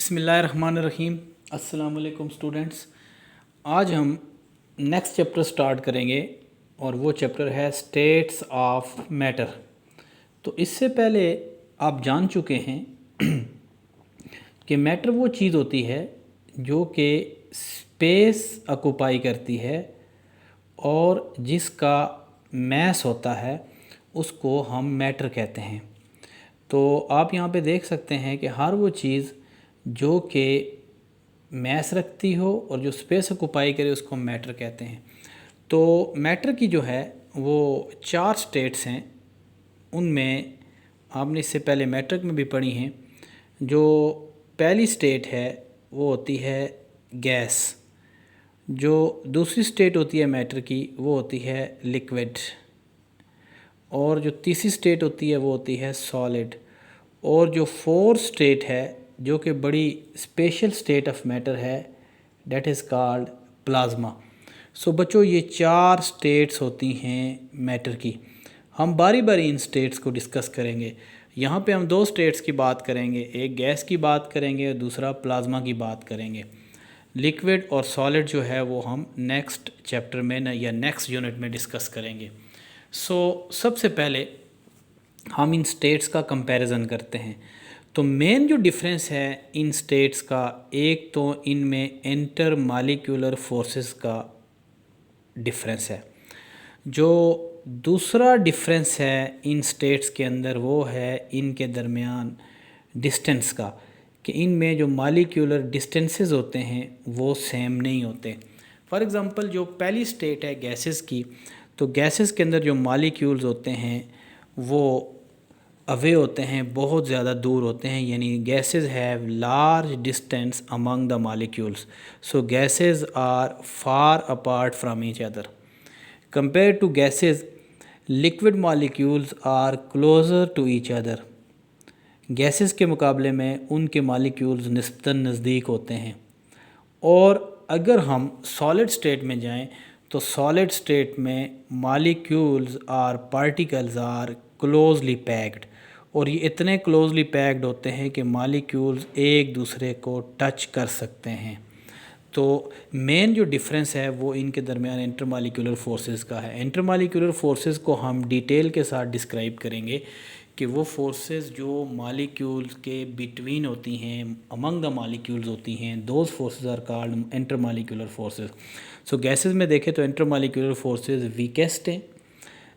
बिस्मिल्लाहिर्रहमानिर्रहीम। अस्सलाम वालेकुम स्टूडेंट्स। आज हम नेक्स्ट चैप्टर स्टार्ट करेंगे और वो चैप्टर है स्टेट्स ऑफ मैटर। तो इससे पहले आप जान चुके हैं कि मैटर वो चीज़ होती है जो कि स्पेस ऑक्यूपाई करती है और जिसका मैस होता है उसको हम मैटर कहते हैं। तो आप यहाँ पे देख सकते हैं कि हर वो चीज़ जो कि मैस रखती हो और जो स्पेस ऑक्यूपाई करे उसको मैटर कहते हैं। तो मैटर की जो है वो 4 स्टेट्स हैं। उनमें आपने इससे पहले मैटर में भी पढ़ी हैं। जो पहली स्टेट है वो होती है गैस। जो दूसरी स्टेट होती है मैटर की वो होती है लिक्विड। और जो तीसरी स्टेट होती है वो होती है सॉलिड। और जो फोर्थ स्टेट है जो कि बड़ी स्पेशल स्टेट ऑफ मैटर है, डेट इज़ कॉल्ड प्लाज्मा। सो बच्चों, ये 4 स्टेट्स होती हैं मैटर की। हम बारी बारी इन स्टेट्स को डिस्कस करेंगे। यहाँ पे हम 2 स्टेट्स की बात करेंगे, एक गैस की बात करेंगे और दूसरा प्लाज्मा की बात करेंगे। लिक्विड और सॉलिड जो है वो हम नेक्स्ट चैप्टर में या नेक्स्ट यूनिट में डिस्कस करेंगे। सबसे पहले हम इन स्टेट्स का कंपैरिजन करते हैं। तो मेन जो डिफरेंस है इन स्टेट्स का, एक तो इनमें इंटर मॉलिक्यूलर फोर्सेस का डिफरेंस है। जो दूसरा डिफरेंस है इन स्टेट्स के अंदर वो है इनके दरमियान डिस्टेंस का, कि इनमें जो मॉलिक्यूलर डिस्टेंसेस होते हैं वो सेम नहीं होते। फॉर एग्ज़ाम्पल, जो पहली स्टेट है गैसेस की, तो गैसेस के अंदर जो मॉलिक्यूल्स होते हैं वो अवे होते हैं, बहुत ज़्यादा दूर होते हैं, यानी gases have large distance among the molecules. So gases are far apart from each other. Compare to gases, liquid molecules are closer to each other. Gases के मुकाबले में उनके मॉलिक्यूल्स निस्बतन नज़दीक होते हैं। और अगर हम सॉलिड स्टेट में जाएं तो सॉलिड स्टेट में molecules or particles are closely packed, और ये इतने क्लोजली पैक्ड होते हैं कि मॉलिक्यूल्स एक दूसरे को टच कर सकते हैं। तो मेन जो डिफरेंस है वो इनके दरमियान इंटरमॉलिक्यूलर फोर्सेस का है। इंटरमॉलिक्यूलर फोर्सेस को हम डिटेल के साथ डिस्क्राइब करेंगे कि वो फोर्सेस जो मॉलिक्यूल्स के बिटवीन होती हैं, अमंग द मॉलिक्यूल्स होती हैं, those forces are called intermolecular forces. So gases में देखें तो इंटरमॉलिक्यूलर फोर्सेस वीकेस्ट हैं,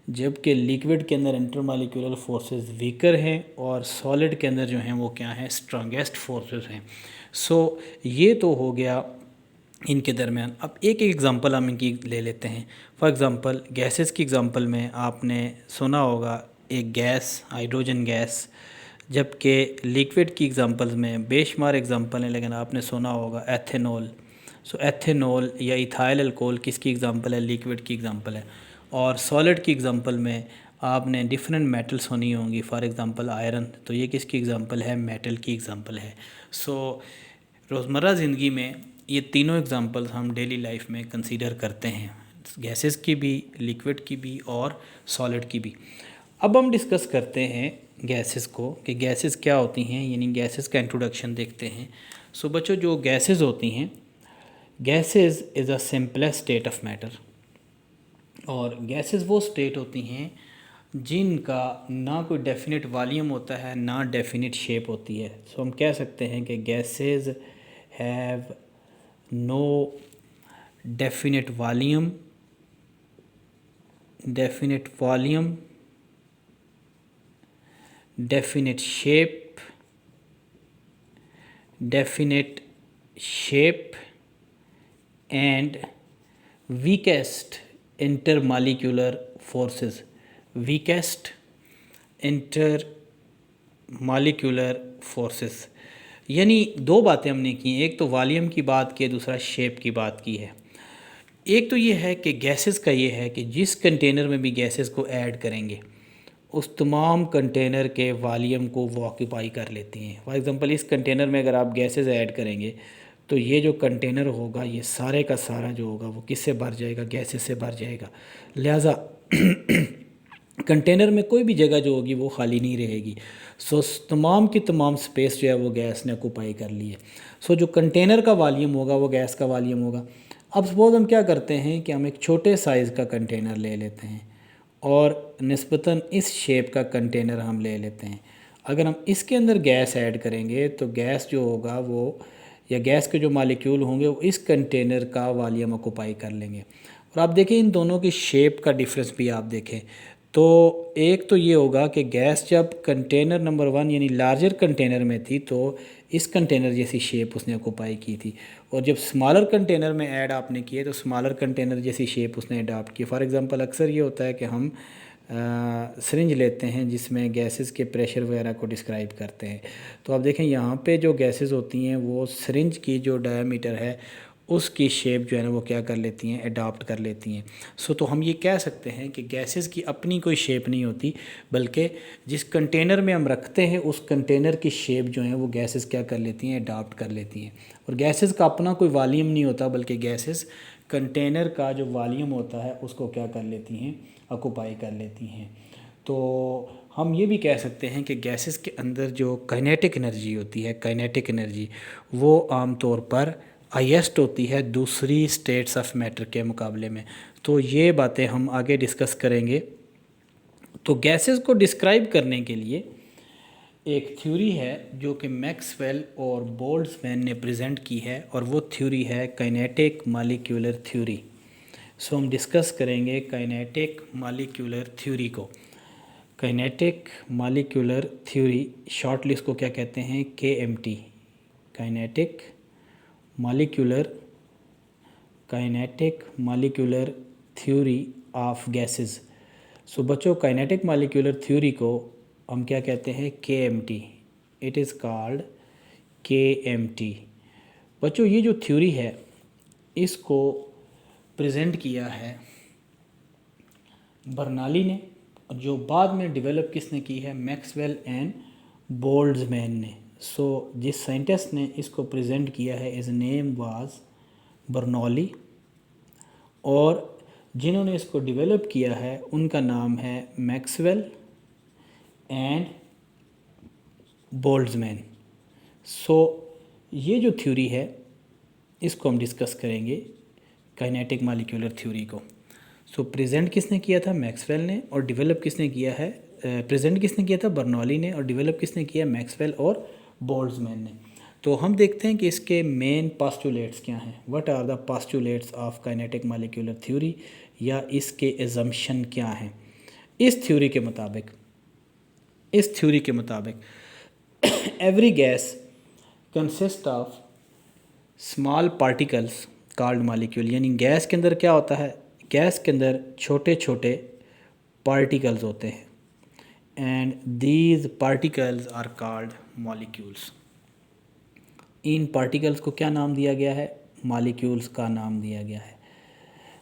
जबकि लिक्विड के अंदर इंटरमॉलिक्यूलर फोर्सेस वीकर हैं, और सॉलिड के अंदर जो हैं वो क्या हैं, स्ट्रॉन्गेस्ट फोर्सेस हैं। सो ये तो हो गया इनके दरमियान। अब एक एक एग्ज़ाम्पल हम इनकी ले लेते हैं। फॉर एग्ज़ाम्पल, गैसेस की एग्ज़ाम्पल में आपने सुना होगा एक गैस, हाइड्रोजन गैस, जबकि लिक्विड की एग्ज़ाम्पल्स में बेशुमार एग्ज़ाम्पल हैं, लेकिन आपने सुना होगा एथेनॉल। सो एथेनॉल या इथाइल अल्कोहल किसकी एग्ज़ाम्पल है, लिक्विड की एग्ज़ाम्पल है। और सॉलिड की एग्ज़ाम्पल में आपने डिफरेंट मेटल सुनी होंगी, फॉर एग्ज़ाम्पल आयरन, तो ये किसकी एग्ज़ाम्पल है, मेटल की एग्ज़ाम्पल है। सो रोज़मर्रा ज़िंदगी में ये तीनों एग्ज़ाम्पल्स हम डेली लाइफ में कंसीडर करते हैं, गैसेस की भी, लिक्विड की भी और सॉलिड की भी। अब हम डिस्कस करते हैं गैसेस को कि गैसेस क्या होती हैं, यानी गैसेस का इंट्रोडक्शन देखते हैं। सो बच्चों, जो गैसेस होती हैं, gases is a simplest state of matter. और गैसेस वो स्टेट होती हैं जिनका ना कोई डेफिनेट वॉल्यूम होता है, ना डेफिनेट शेप होती है। सो हम कह सकते हैं कि gases have no definite volume, definite volume, definite shape and weakest intermolecular forces, weakest intermolecular forces। यानी 2 बातें हमने की, एक तो वॉल्यूम की बात की है, दूसरा शेप की बात की है। एक तो ये है कि गैसेस का ये है कि जिस कंटेनर में भी गैसेस को ऐड करेंगे उस तमाम कंटेनर के वॉल्यूम को वो ऑक्यूपाई कर लेती हैं। फॉर एग्ज़ाम्पल, इस कंटेनर में अगर आप गैसेस ऐड करेंगे तो ये जो कंटेनर होगा, ये सारे का सारा जो होगा वो किससे भर जाएगा, गैसेस से भर जाएगा। लिहाजा कंटेनर में कोई भी जगह जो होगी वो खाली नहीं रहेगी। सो तमाम की तमाम स्पेस जो है वो गैस ने ऑक्यूपाई कर ली है। सो जो कंटेनर का वॉल्यूम होगा वो गैस का वॉल्यूम होगा। अब सपोज हम क्या करते हैं कि हम एक छोटे साइज़ का कंटेनर ले लेते हैं और निस्बतन इस शेप का कंटेनर हम ले लेते हैं। अगर हम इसके अंदर गैस ऐड करेंगे तो गैस जो होगा वो, या गैस के जो मालिक्यूल होंगे वो इस कंटेनर का वॉल्यूम ऑक्यूपाई कर लेंगे। और आप देखें इन दोनों की शेप का डिफरेंस भी आप देखें तो एक तो ये होगा कि गैस जब कंटेनर नंबर 1 यानी लार्जर कंटेनर में थी तो इस कंटेनर जैसी शेप उसने ऑक्यूपाई की थी, और जब स्मॉलर कंटेनर में ऐड आपने किए तो स्मॉलर कंटेनर जैसी शेप उसने अडॉप्ट की। फॉर एग्जांपल अक्सर ये होता है कि हम सिरिंज लेते हैं जिसमें गैसेस के प्रेशर वगैरह को डिस्क्राइब करते हैं, तो आप देखें यहाँ पे जो गैसेस होती हैं वो सिरिंज की जो डायमीटर है उसकी शेप जो है ना वो क्या कर लेती हैं, अडॉप्ट कर लेती हैं। सो तो हम ये कह सकते हैं कि गैसेस की अपनी कोई शेप नहीं होती, बल्कि जिस कंटेनर में हम रखते हैं उस कंटेनर की शेप जो है वो गैसेस क्या कर लेती हैं, अडॉप्ट कर लेती हैं। और गैसेस का अपना कोई वॉल्यूम नहीं होता, बल्कि गैसेस कंटेनर का जो वॉल्यूम होता है उसको क्या कर लेती हैं, ऑक्यूपाई कर लेती हैं। तो हम ये भी कह सकते हैं कि गैसेस के अंदर जो काइनेटिक एनर्जी होती है, काइनेटिक एनर्जी वो आमतौर पर हाईएस्ट होती है दूसरी स्टेट्स ऑफ मैटर के मुकाबले में। तो ये बातें हम आगे डिस्कस करेंगे। तो गैसेस को डिस्क्राइब करने के लिए एक थ्योरी है जो कि मैक्सवेल और बोल्ट्जमैन ने प्रेजेंट की है, और वो थ्योरी है काइनेटिक मॉलिक्यूलर थ्योरी। सो हम डिस्कस करेंगे काइनेटिक मॉलिक्यूलर थ्योरी को। काइनेटिक मॉलिक्यूलर थ्योरी शॉर्टली इसको क्या कहते हैं, KMT, kinetic molecular theory of gases. So बच्चों काइनेटिक मॉलिक्यूलर थ्योरी को हम क्या कहते हैं, KMT, it is called KMT। बच्चों ये जो थ्योरी है इसको प्रेजेंट किया है बर्नौली ने, जो बाद में डेवलप किसने की है, मैक्सवेल एंड बोल्ट्जमैन ने। सो जिस साइंटिस्ट ने इसको प्रेजेंट किया है इस नेम वाज बर्नौली, और जिन्होंने इसको डेवलप किया है उनका नाम है मैक्सवेल एंड बोल्ट्जमैन। सो ये जो थ्योरी है इसको हम डिस्कस करेंगे, काइनेटिक मॉलिक्यूलर थ्योरी को। सो प्रेजेंट किसने किया था, मैक्सवेल ने, और डेवलप किसने किया है, प्रेजेंट किसने किया था, बर्नौली ने, और डेवलप किसने किया, मैक्सवेल और बोल्ट्जमैन ने। तो हम देखते हैं कि इसके मेन पास्टुलेट्स क्या हैं, what are the postulates of kinetic molecular theory, या इसके एजम्पशन क्या हैं। इस थ्योरी के मुताबिक every gas consist of small particles called molecule, यानी गैस के अंदर क्या होता है, गैस के अंदर छोटे छोटे पार्टिकल्स होते हैं, and these particles are called molecules. इन पार्टिकल्स को क्या नाम दिया गया है, मॉलिक्यूल्स का नाम दिया गया है।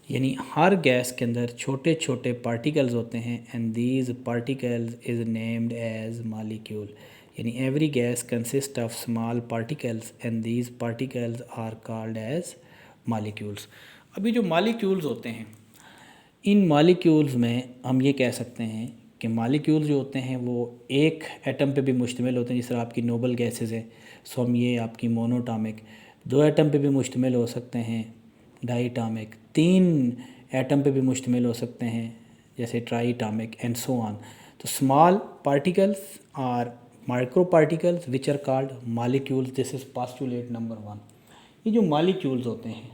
यानी हर गैस के अंदर छोटे छोटे पार्टिकल्स होते हैं, and these particles is named as molecule. यानी every gas consist of small particles and these particles are called as molecules. अभी जो मॉलिक्यूल्स होते हैं, इन मॉलिक्यूल्स में हम ये कह सकते हैं कि मॉलिक्यूल्स जो होते हैं वो एक एटम पे भी मुश्तमिल होते हैं, जिस तरह आपकी नोबल गैसेस है। सो हम ये आपकी मोनोटामिक, 2 एटम पे भी मुश्तमिल हो सकते हैं, डाईटामिक, 3 एटम पे भी मुश्तमिल हो सकते हैं जैसे ट्राईटामिक, एंड सो ऑन। तो small particles are micro particles which are called molecules, this is postulate number 1। ये जो मॉलिक्यूल्स होते हैं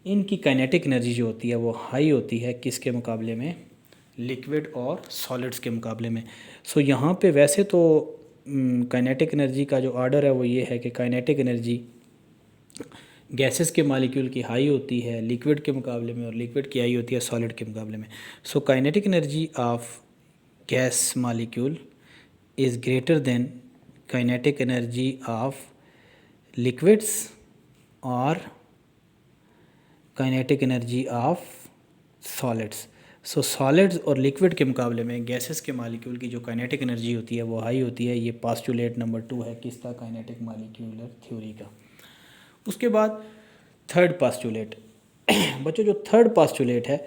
इनकी काइनेटिक एनर्जी जो होती है वो हाई होती है किसके मुकाबले में, लिक्विड और सॉलिड्स के मुकाबले में। सो यहाँ पे वैसे तो काइनेटिक एनर्जी का जो ऑर्डर है वो ये है कि काइनेटिक एनर्जी गैसेस के मॉलिक्यूल की हाई होती है लिक्विड के मुकाबले में, और लिक्विड की हाई होती है सॉलिड के मुकाबले में। So kinetic energy of gas molecule is greater than kinetic energy of liquids और kinetic energy of solids. So solids और लिक्विड के मुकाबले में गैसेस के मॉलिक्यूल की जो काइनेटिक एनर्जी होती है वो हाई होती है। ये पास्टुलेट नंबर 2 है किसका, काइनेटिक मॉलिक्यूलर थ्योरी का। उसके बाद थर्ड पास्टुलेट बच्चों, जो थर्ड पास्टुलेट है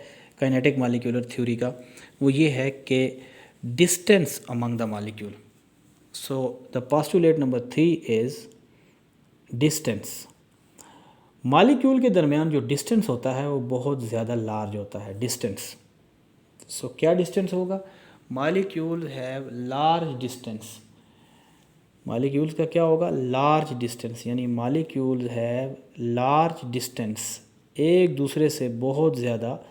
काइनेटिक मॉलिक्यूलर थ्योरी का, वो ये है कि distance among the molecule. So the postulate number 3 is distance. Molecule के दरमियान जो डिस्टेंस होता है वो बहुत ज़्यादा लार्ज होता है, डिस्टेंस। सो क्या डिस्टेंस होगा? Molecule have large distance. Molecules का क्या होगा? लार्ज डिस्टेंस, यानी मॉलिक्यूल्स हैव लार्ज डिस्टेंस, एक दूसरे से बहुत ज़्यादा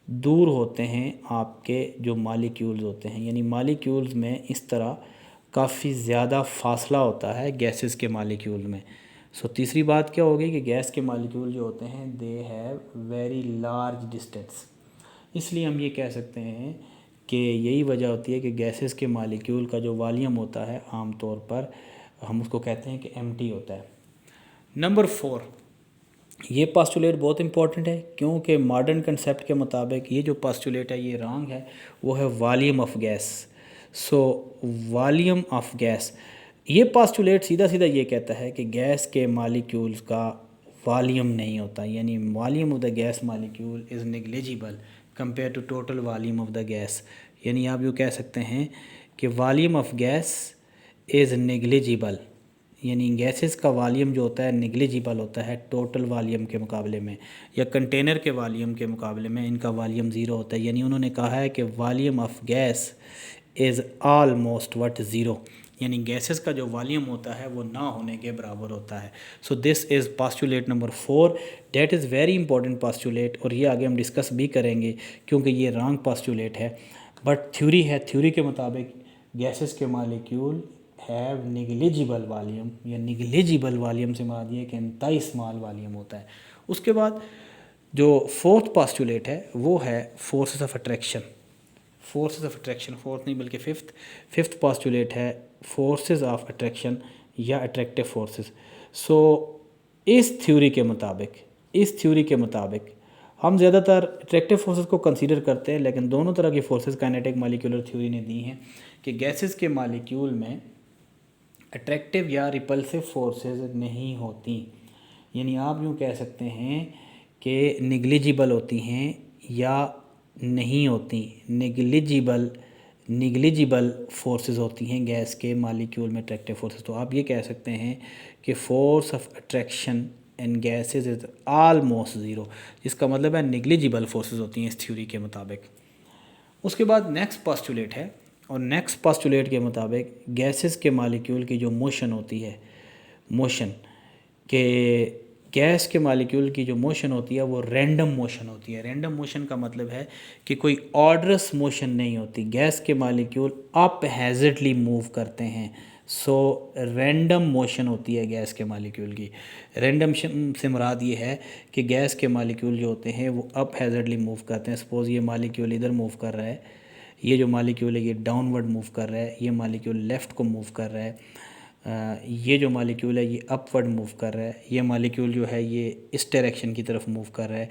दूर होते हैं आपके जो मॉलिक्यूल्स होते हैं, यानी मॉलिक्यूल्स में इस तरह काफ़ी ज़्यादा फासला होता है गैसेस के मॉलिक्यूल में। सो तीसरी बात क्या होगी कि गैस के मॉलिक्यूल जो होते हैं they have very large distance. इसलिए हम ये कह सकते हैं कि यही वजह होती है कि गैसेस के मॉलिक्यूल का जो वॉल्यूम होता है आम तौर पर हम उसको कहते हैं कि एम्प्टी होता है। नंबर 4, ये पोस्टुलेट बहुत इंपॉर्टेंट है क्योंकि मॉडर्न कंसेप्ट के मुताबिक ये जो पोस्टुलेट है ये रॉन्ग है, वो है volume of gas. So volume of gas, ये पोस्टुलेट सीधा सीधा ये कहता है कि गैस के मॉलिक्यूल्स का वॉल्यूम नहीं होता, यानी volume of the gas molecule is negligible compare to total volume of the gas. यानी आप यूँ कह सकते हैं कि volume of gas is negligible, यानी गैसेस का वॉल्यूम जो होता है नेग्लिजिबल होता है टोटल वॉल्यूम के मुकाबले में, या कंटेनर के वॉल्यूम के मुकाबले में इनका वॉल्यूम ज़ीरो होता है। यानी उन्होंने कहा है कि volume of gas is almost what zero, यानी गैसेस का जो वॉल्यूम होता है वो ना होने के बराबर होता है। So this is postulate number 4, that is very important postulate, और ये आगे हम डिस्कस भी करेंगे क्योंकि ये रॉन्ग पोस्टुलेट है, बट थ्योरी है। थ्योरी के मुताबिक गैसेस के मॉलिक्यूल हैव निगलिजिबल वॉल्यूम, या निगलिजिबल वॉल्यूम से मुराद ये कि इंतहाई स्मॉल वॉल्यूम होता है। उसके बाद जो 4th पोस्टुलेट है वो है forces of attraction. Forces of attraction, fourth नहीं बल्कि फिफ्थ पोस्टुलेट है फोर्सेस ऑफ अट्रैक्शन या अट्रैक्टिव फोर्सेस। सो इस थ्योरी के मुताबिक हम ज़्यादातर अट्रैक्टिव फोर्सेस को कंसीडर करते हैं, लेकिन दोनों तरह की फोर्सेस काइनेटिक मॉलिक्यूलर थ्योरी ने दी हैं कि गैसेस के मॉलिक्यूल में अट्रैक्टिव या रिपल्सिव फोर्सेस नहीं होती, यानी आप यूँ कह सकते हैं कि निग्लिजिबल होती हैं या नहीं होती, निग्लिजिबल फोर्सेस होती हैं गैस के मॉलिक्यूल में अट्रैक्टिव फोर्सेस। तो आप ये कह सकते हैं कि force of attraction in gases is almost zero, जिसका मतलब है निग्लिजिबल फोर्सेस होती हैं इस थ्योरी के मुताबिक। उसके बाद नेक्स्ट पोस्टुलेट है, और नेक्स्ट पोस्टुलेट के मुताबिक गैसेस के मॉलिक्यूल की जो मोशन होती है, मोशन के गैस के मॉलिक्यूल की जो मोशन होती है वो रैंडम मोशन होती है। रैंडम मोशन का मतलब है कि कोई ऑर्डरस मोशन नहीं होती, गैस के मॉलिक्यूल अप हैज़र्डली मूव करते हैं। सो रैंडम मोशन होती है गैस के मॉलिक्यूल की। रैंडम से मुराद ये है कि गैस के मॉलिक्यूल जो होते हैं वो अप हैज़र्डली मूव करते हैं। सपोज़ ये मॉलिक्यूल इधर मूव कर रहा है, ये जो मॉलिक्यूल है ये डाउनवर्ड मूव कर रहा है, ये मॉलिक्यूल लेफ़्ट को मूव कर रहा है, ये जो मॉलिक्यूल है ये अपवर्ड मूव कर रहा है, ये मॉलिक्यूल जो है ये इस डायरेक्शन की तरफ मूव कर रहा है।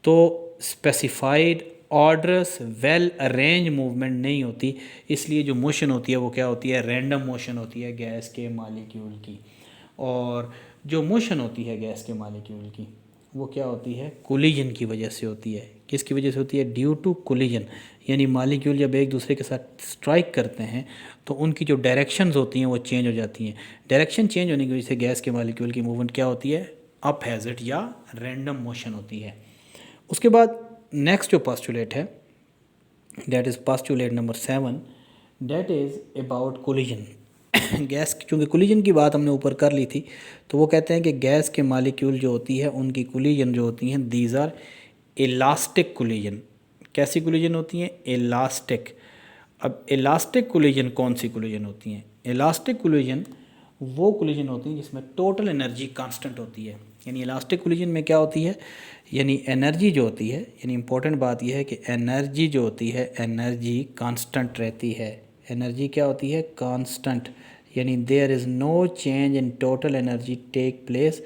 तो specified orders well arrange movement नहीं होती, इसलिए जो मोशन होती है वो क्या होती है? रैंडम मोशन होती है गैस के मॉलिक्यूल की। और जो मोशन होती है गैस के मॉलिक्यूल की वो क्या होती है? कोलिजन की वजह से होती है। किसकी वजह से होती है? ड्यू टू कोलिजन, यानी मॉलिक्यूल जब एक दूसरे के साथ स्ट्राइक करते हैं तो उनकी जो डायरेक्शंस होती हैं वो चेंज हो जाती हैं। डायरेक्शन चेंज होने की वजह से गैस के मॉलिक्यूल की मूवमेंट क्या होती है? अप हैज़र्ड या रैंडम मोशन होती है। उसके बाद नेक्स्ट जो पोस्टुलेट है that is postulate number 7, that is about collision. Gas, चूँकि कोलिजन की बात हमने ऊपर कर ली थी, तो वो कहते हैं कि गैस के मॉलिक्यूल जो होती है उनकी कोलिजन जो होती हैं दीज आर इलास्टिक कोलिजन। कैसी कोलिजन होती हैं? इलास्टिक। अब इलास्टिक कोलिजन कौन सी कोलिजन होती हैं? इलास्टिक कोलिजन वो कोलिजन होती हैं जिसमें टोटल एनर्जी कांस्टेंट होती है। यानी इलास्टिक कोलिजन में क्या होती है? यानी एनर्जी जो होती है, यानी इंपॉर्टेंट बात यह है कि एनर्जी जो होती है एनर्जी कांस्टेंट रहती है। एनर्जी क्या होती है? कांस्टेंट, यानी there is no change in total energy take place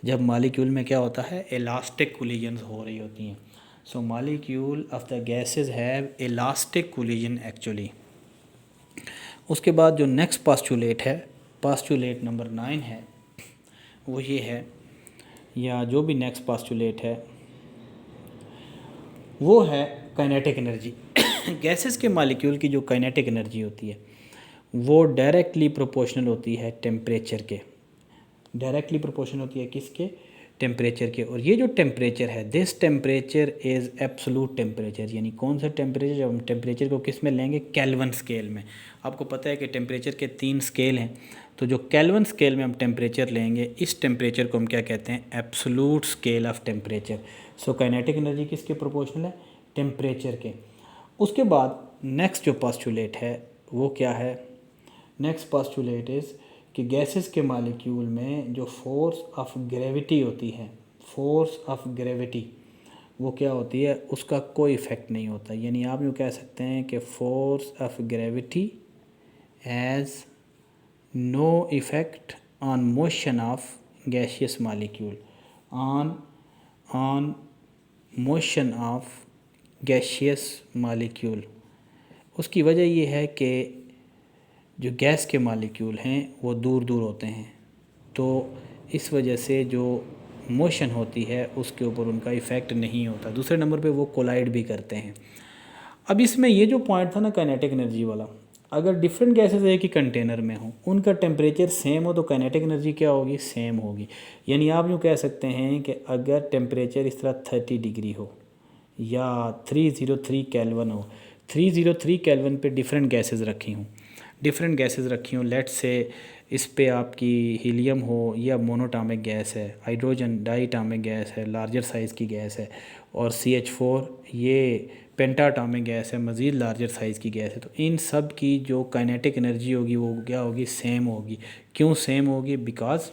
जब मॉलिक्यूल में क्या होता है? इलास्टिक कोलिजन्स हो रही होती हैं। So molecule of the gases have elastic collision actually. उसके बाद जो नेक्स्ट पोस्टुलेट है, पोस्टुलेट नंबर 9 है, वो ये है, या जो भी नेक्स्ट पोस्टुलेट है वो है काइनेटिक एनर्जी गैसेस के मालिक्यूल की जो काइनेटिक एनर्जी होती है वो डायरेक्टली प्रोपोर्शनल होती है टेम्परेचर के, डायरेक्टली प्रोपोर्शनल होती है किसके, टेम्परेचर के। और ये जो टेम्परेचर है, this temperature is absolute temperature, यानी कौन सा टेम्परेचर, जब हम टेम्परेचर को किस में लेंगे, केल्विन स्केल में। आपको पता है कि टेम्परेचर के 3 स्केल हैं, तो जो केल्विन स्केल में हम टेम्परेचर लेंगे, इस टेम्परेचर को हम क्या कहते हैं, absolute scale of temperature. So kinetic energy किसके प्रोपोर्शनल है, टेम्परेचर के। उसके बाद नेक्स्ट जो पोस्टुलेट है वो क्या है, नेक्स्ट पोस्टुलेट इज़ कि गैसेस के मालिक्यूल में जो फोर्स ऑफ ग्रेविटी होती है, फोर्स ऑफ ग्रेविटी वो क्या होती है, उसका कोई इफ़ेक्ट नहीं होता। यानी आप यूँ कह सकते हैं कि force of gravity has no effect on motion of gaseous molecule, on motion of gaseous molecule. उसकी वजह ये है कि जो गैस के मालिक्यूल हैं वो दूर दूर होते हैं, तो इस वजह से जो मोशन होती है उसके ऊपर उनका इफ़ेक्ट नहीं होता। दूसरे नंबर पे वो कोलाइड भी करते हैं। अब इसमें ये जो पॉइंट था ना काइनेटिक एनर्जी वाला, अगर डिफरेंट गैसेस एक ही कंटेनर में हो, उनका टेम्परेचर सेम हो, तो काइनेटिक एनर्जी क्या होगी, सेम होगी। यानी आप यूँ कह सकते हैं कि अगर टेम्परेचर इस तरह 30 डिग्री हो या 303 केल्विन हो, 303 केल्विन पे डिफरेंट गैसेस रखी हूँ, डिफरेंट गैसेस रखी हूँ, लेट्स से इस पे आपकी हीलियम हो या मोनोटामिक गैस है, हाइड्रोजन डाईटामिक गैस है, लार्जर साइज़ की गैस है, और CH4 ये पेंटाटॉमिक गैस है, मज़ीद लार्जर साइज़ की गैस है। तो इन सब की जो काइनेटिक एनर्जी होगी वो क्या होगी, सेम होगी। क्यों सेम होगी, बिकॉज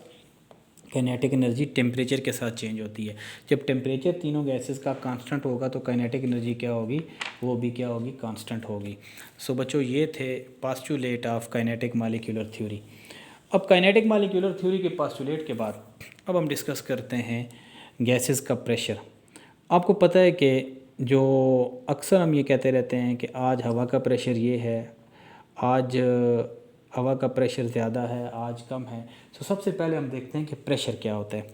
काइनेटिक एनर्जी टेम्परेचर के साथ चेंज होती है। जब टेम्परेचर तीनों गैसेस का कांस्टेंट होगा तो काइनेटिक एनर्जी क्या होगी, वो भी क्या होगी, कांस्टेंट होगी। सो बच्चों ये थे postulate of kinetic molecular theory. अब काइनेटिक मॉलिक्यूलर थ्योरी के पोस्टुलेट के बाद अब हम डिस्कस करते हैं गैसेस का प्रेशर। आपको पता है कि जो अक्सर हम ये कहते रहते हैं कि आज हवा का प्रेशर ये है, आज हवा का प्रेशर ज़्यादा है, आज कम है। तो सबसे पहले हम देखते हैं कि प्रेशर क्या होता है।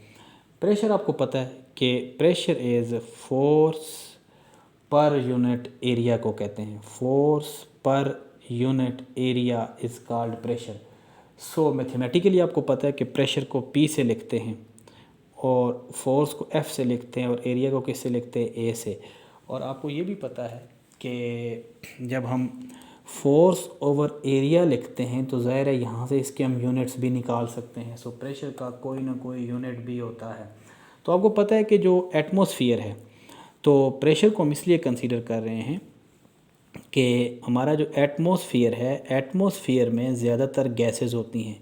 प्रेशर आपको पता है कि pressure is force per unit area को कहते हैं, force per unit area is called pressure. So mathematically आपको पता है कि प्रेशर को P से लिखते हैं और फोर्स को F से लिखते हैं और एरिया को किस से लिखते हैं, A से। और आपको ये भी पता है कि जब हम फोर्स ओवर एरिया लिखते हैं तो ज़ाहिर है यहाँ से इसके हम यूनिट्स भी निकाल सकते हैं। सो प्रेशर का कोई ना कोई यूनिट भी होता है। तो आपको पता है कि जो एटमॉस्फेयर है, तो प्रेशर को हम इसलिए कंसीडर कर रहे हैं कि हमारा जो एटमॉस्फेयर है, एटमॉस्फेयर में ज़्यादातर गैसेस होती हैं।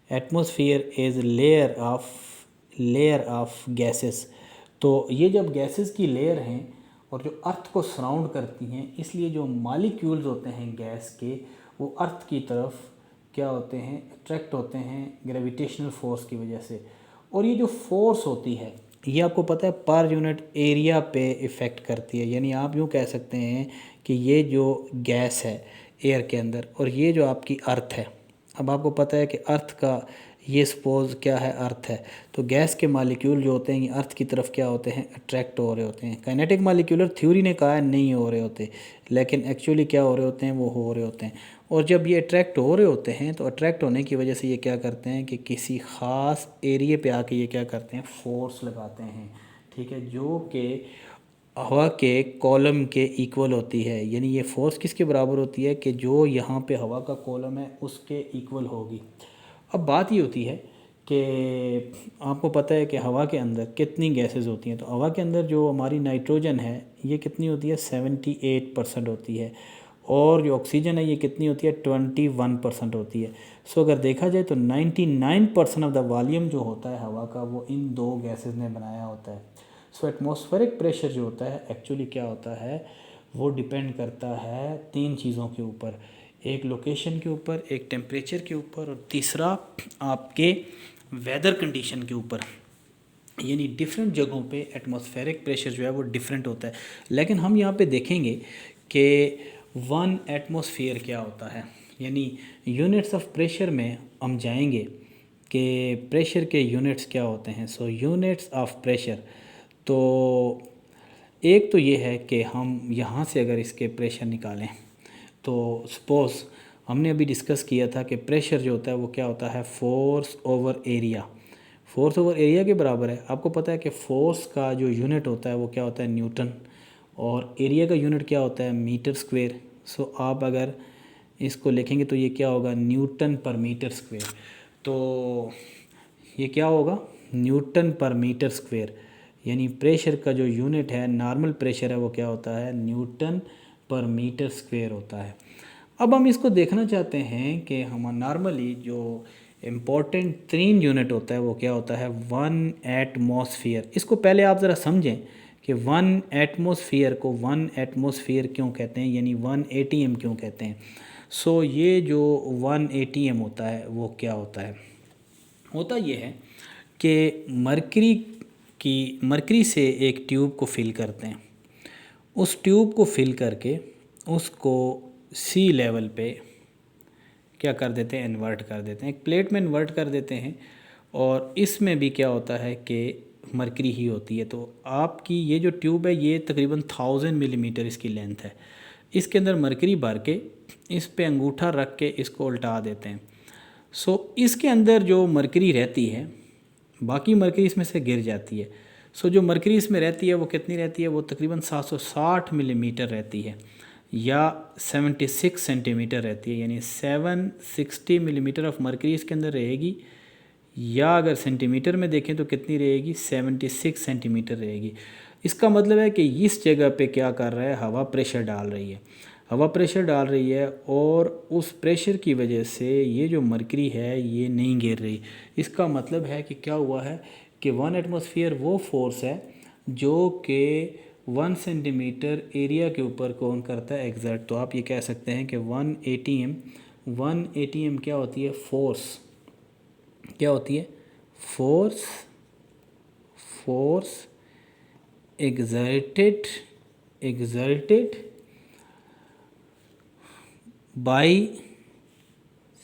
Atmosphere is layer of gases. तो ये जब गैसेस की लेयर हैं और जो अर्थ को सराउंड करती हैं, इसलिए जो मॉलिक्यूल्स होते हैं गैस के, वो अर्थ की तरफ क्या होते हैं, अट्रैक्ट होते हैं ग्रेविटेशनल फोर्स की वजह से। और ये जो फोर्स होती है ये आपको पता है पर यूनिट एरिया पे इफ़ेक्ट करती है। यानी आप यूँ कह सकते हैं कि ये जो गैस है एयर के अंदर और ये जो आपकी अर्थ है, अब आपको पता है कि अर्थ का ये सपोज क्या है, अर्थ है, तो गैस के मालिक्यूल जो होते हैं ये अर्थ की तरफ क्या होते हैं, अट्रैक्ट हो रहे होते हैं। काइनेटिक मालिक्यूलर थ्योरी ने कहा है नहीं हो रहे होते, लेकिन एक्चुअली क्या हो रहे होते हैं, वो हो रहे होते हैं। और जब ये अट्रैक्ट हो रहे होते हैं तो अट्रैक्ट होने की वजह से ये क्या करते हैं कि किसी ख़ास एरिए पे आके ये क्या करते हैं, फोर्स लगाते हैं, ठीक है, जो कि हवा के कॉलम के इक्वल होती है। यानी ये फोर्स किसके बराबर होती है कि जो यहाँ पे हवा का कॉलम है उसके इक्वल होगी। अब बात ये होती है कि आपको पता है कि हवा के अंदर कितनी गैसेस होती हैं। तो हवा के अंदर जो हमारी नाइट्रोजन है ये कितनी होती है, 78% होती है, और जो ऑक्सीजन है ये कितनी होती है, 21% होती है। सो अगर देखा जाए तो 99% ऑफ द वॉल्यूम जो होता है हवा का वो इन दो गैसेस ने बनाया होता है। सो एटमॉस्फेरिक प्रेशर जो होता है एक्चुअली क्या होता है, वो डिपेंड करता है 3 चीज़ों के ऊपर, एक लोकेशन के ऊपर, एक टेम्परेचर के ऊपर, और तीसरा आपके वेदर कंडीशन के ऊपर। यानी डिफरेंट जगहों पे एटमॉस्फेरिक प्रेशर जो है वो डिफरेंट होता है। लेकिन हम यहाँ पे देखेंगे कि वन एटमॉस्फेयर क्या होता है, यानी यूनिट्स ऑफ प्रेशर में हम जाएंगे कि प्रेशर के यूनिट्स क्या होते हैं। सो यूनिट्स ऑफ प्रेशर, तो एक तो ये है कि हम यहाँ से अगर इसके प्रेशर निकालें तो सपोज़ हमने अभी डिस्कस किया था कि प्रेशर जो होता है वो क्या होता है, force over area. Force over area के बराबर है। आपको पता है कि फोर्स का जो यूनिट होता है वो क्या होता है, न्यूटन, और एरिया का यूनिट क्या होता है, मीटर स्क्वायर। सो आप अगर इसको लिखेंगे तो ये क्या होगा, न्यूटन पर मीटर स्क्वायर। तो ये क्या होगा, न्यूटन पर मीटर स्क्वायर, यानी प्रेशर का जो यूनिट है, नॉर्मल प्रेशर है, वो क्या होता है, न्यूटन पर मीटर स्क्वायर होता है। अब हम इसको देखना चाहते हैं कि हम नॉर्मली जो इम्पोर्टेंट 3 यूनिट होता है वो क्या होता है, 1 एटमॉस्फेयर। इसको पहले आप ज़रा समझें कि 1 एटमॉस्फेयर को 1 एटमॉस्फेयर क्यों कहते हैं, यानी 1 ATM क्यों कहते हैं। सो ये जो 1 ATM होता है वो क्या होता है, होता ये है कि मरकरी से एक ट्यूब को फिल करते हैं। उस ट्यूब को फिल करके उसको सी लेवल पे क्या कर देते हैं, इन्वर्ट कर देते हैं, एक प्लेट में इन्वर्ट कर देते हैं। और इसमें भी क्या होता है कि मरकरी ही होती है। तो आपकी ये जो ट्यूब है ये तकरीबन 1000 मिलीमीटर इसकी लेंथ है। इसके अंदर मरकरी भर के इस पे अंगूठा रख के इसको उल्टा देते हैं। सो इसके अंदर जो मरकरी रहती है, बाकी मरकरी इसमें से गिर जाती है। सो जो मरकरी इसमें रहती है वो कितनी रहती है, वो तकरीबन 760 मिलीमीटर रहती है या 76 सेंटीमीटर रहती है, यानी 760 मिलीमीटर ऑफ मरकरी इसके अंदर रहेगी। या अगर सेंटीमीटर में देखें तो कितनी रहेगी, 76 सेंटीमीटर रहेगी। इसका मतलब है कि इस जगह पे क्या कर रहा है, हवा प्रेशर डाल रही है, हवा प्रेशर डाल रही है, और उस प्रेशर की वजह से ये जो मरकरी है ये नहीं गिर रही। इसका मतलब है कि क्या हुआ है कि 1 एटमॉस्फेयर वो फोर्स है जो कि 1 सेंटीमीटर एरिया के ऊपर कौन करता है, एग्जर्ट। तो आप ये कह सकते हैं कि 1 ATM क्या होती है, फोर्स। क्या होती है, force force exerted by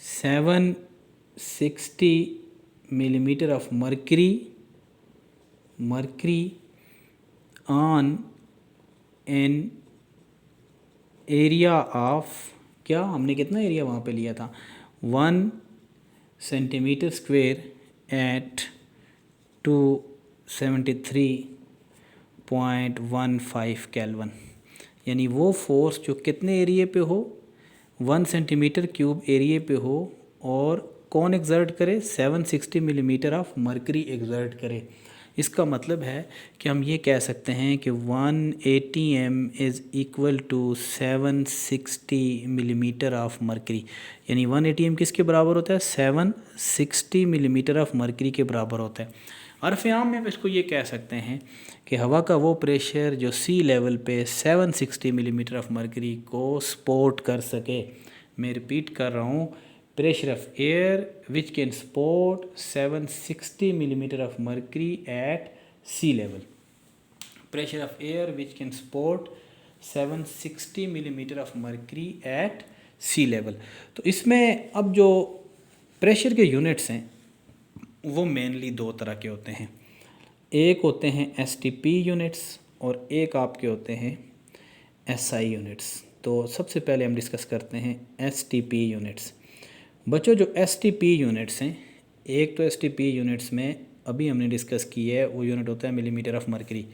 760 millimeter of mercury on an area of, क्या हमने कितना एरिया वहाँ पे लिया था, 1 सेंटीमीटर स्क्वायर एट 273.15 केल्विन। यानी वो फोर्स जो कितने एरिया पे हो, 1 सेंटीमीटर क्यूब एरिया पे हो, और कौन एग्जर्ट करे, 760 मिलीमीटर ऑफ मरकरी एग्जर्ट करे। इसका मतलब है कि हम ये कह सकते हैं कि 1 ATM is equal to 760 millimetre of mercury. यानी 1 ATM किसके बराबर होता है, 760 मिलीमीटर ऑफ मरकरी के बराबर होता है। हरफ आम में इसको ये कह सकते हैं कि हवा का वो प्रेशर जो सी लेवल पे 760 मिलीमीटर ऑफ मरकरी को सपोर्ट कर सके। मैं रिपीट कर रहा हूँ, pressure of air which can support 760 millimeter of mercury at sea level. Pressure of air which can support 760 millimeter of mercury at sea level. तो इसमें अब जो प्रेशर के यूनिट्स हैं वो मेनली 2 तरह के होते हैं। एक होते हैं STP यूनिट्स और एक आपके होते हैं SI यूनिट्स। तो सबसे पहले हम डिस्कस करते हैं STP यूनिट्स। बच्चों जो STP यूनिट्स हैं, एक तो STP यूनिट्स में अभी हमने डिस्कस की है, वो यूनिट होता है मिलीमीटर ऑफ मरकरी।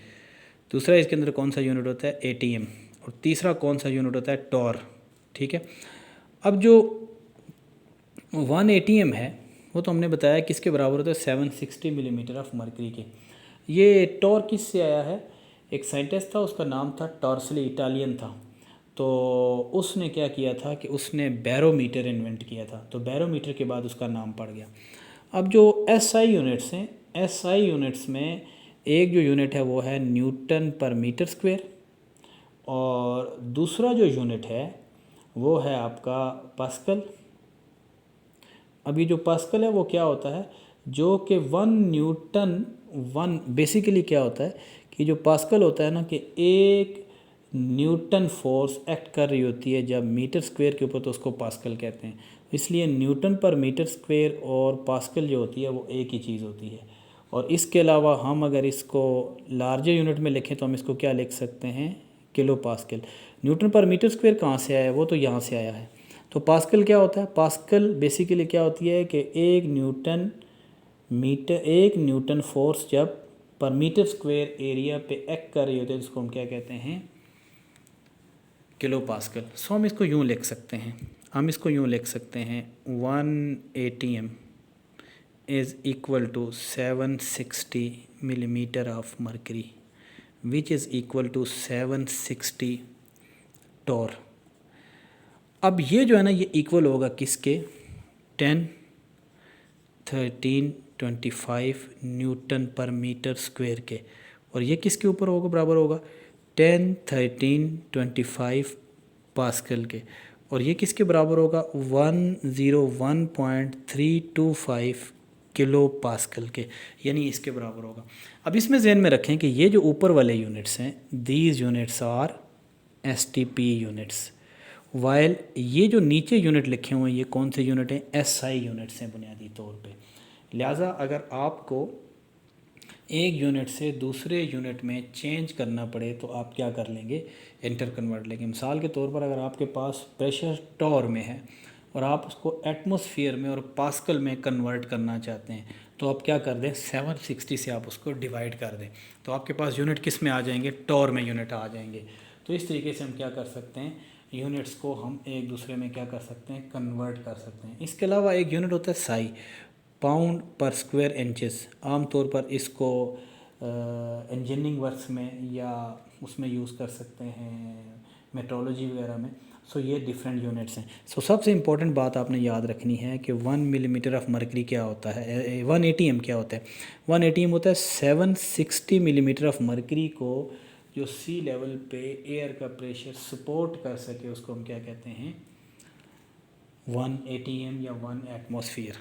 दूसरा इसके अंदर कौन सा यूनिट होता है, ATM। और तीसरा कौन सा यूनिट होता है, टॉर। ठीक है। अब जो 1 ATM है वो तो हमने बताया किसके बराबर होता है, 760 मिलीमीटर ऑफ मरकरी के। ये टॉर किससे आया है, एक साइंटिस्ट था, उसका नाम था टॉर्सली, इटालियन था। तो उसने क्या किया था कि उसने बैरोमीटर इन्वेंट किया था, तो बैरोमीटर के बाद उसका नाम पड़ गया। अब जो SI यूनिट्स हैं, SI यूनिट्स में एक जो यूनिट है वो है न्यूटन पर मीटर स्क्वायर, और दूसरा जो यूनिट है वो है आपका पास्कल। अभी जो पास्कल है वो क्या होता है, जो कि 1 न्यूटन 1 बेसिकली क्या होता है कि जो पास्कल होता है ना, कि 1 न्यूटन फोर्स एक्ट कर रही होती है जब मीटर स्क्वायर के ऊपर, तो उसको पास्कल कहते हैं। इसलिए न्यूटन पर मीटर स्क्वायर और पास्कल जो होती है वो एक ही चीज़ होती है। और इसके अलावा हम अगर इसको लार्जर यूनिट में लिखें तो हम इसको क्या लिख सकते हैं, किलो पास्कल। न्यूटन पर मीटर स्क्वायर कहाँ से आया है, वो तो यहाँ से आया है। तो पास्कल क्या होता है, पास्कल बेसिकली क्या होती है कि एक न्यूटन फोर्स जब पर मीटर स्क्वायर एरिया पे एक्ट कर रही होती है तो उसको हम क्या कहते हैं, किलो पास्कल। सो हम इसको यूँ लिख सकते हैं, 1 ATM is equal to 760 millimeter of mercury which is equal to 760 torr. अब ये जो है ना ये इक्वल होगा किसके, 10, 13, 25 न्यूटन पर मीटर स्क्वायर के, और ये किसके ऊपर होगा, बराबर होगा 10, 13, 25 पास्कल के, और ये किसके बराबर होगा 101.325 किलो पास्कल के, यानी इसके बराबर होगा। अब इसमें ज़हन में रखें कि ये जो ऊपर वाले यूनिट्स हैं, these units are STP units, while ये जो नीचे यूनिट लिखे हुए हैं ये कौन से यूनिट हैं, SI यूनिट्स हैं बुनियादी तौर पे। लिहाजा अगर आपको एक यूनिट से दूसरे यूनिट में चेंज करना पड़े तो आप क्या कर लेंगे, इंटर कन्वर्ट लेंगे। मिसाल के तौर पर अगर आपके पास प्रेशर टॉर में है और आप उसको एटमॉस्फेयर में और पास्कल में कन्वर्ट करना चाहते हैं तो आप क्या कर दें, 760 से आप उसको डिवाइड कर दें तो आपके पास यूनिट किस में आ जाएंगे, टॉर में यूनिट आ जाएंगे। तो इस तरीके से हम क्या कर सकते हैं, यूनिट्स को हम एक दूसरे में क्या कर सकते हैं, कन्वर्ट कर सकते हैं। इसके अलावा एक यूनिट होता है साई, पाउंड पर स्क्वायर इंचेस। आमतौर पर इसको इंजीनियरिंग वर्क्स में या उसमें यूज़ कर सकते हैं, मेट्रोलॉजी वगैरह में। सो ये डिफरेंट यूनिट्स हैं। सो सबसे इम्पोर्टेंट बात आपने याद रखनी है कि 1 मिलीमीटर ऑफ मर्करी क्या होता है, 1 ATM क्या होता है। 1 ATM होता है 760 मिलीमीटर ऑफ मर्करी को जो सी लेवल पे एयर का प्रेशर सपोर्ट कर सके उसको हम क्या कहते हैं, 1 ATM या 1 एटमॉस्फेयर।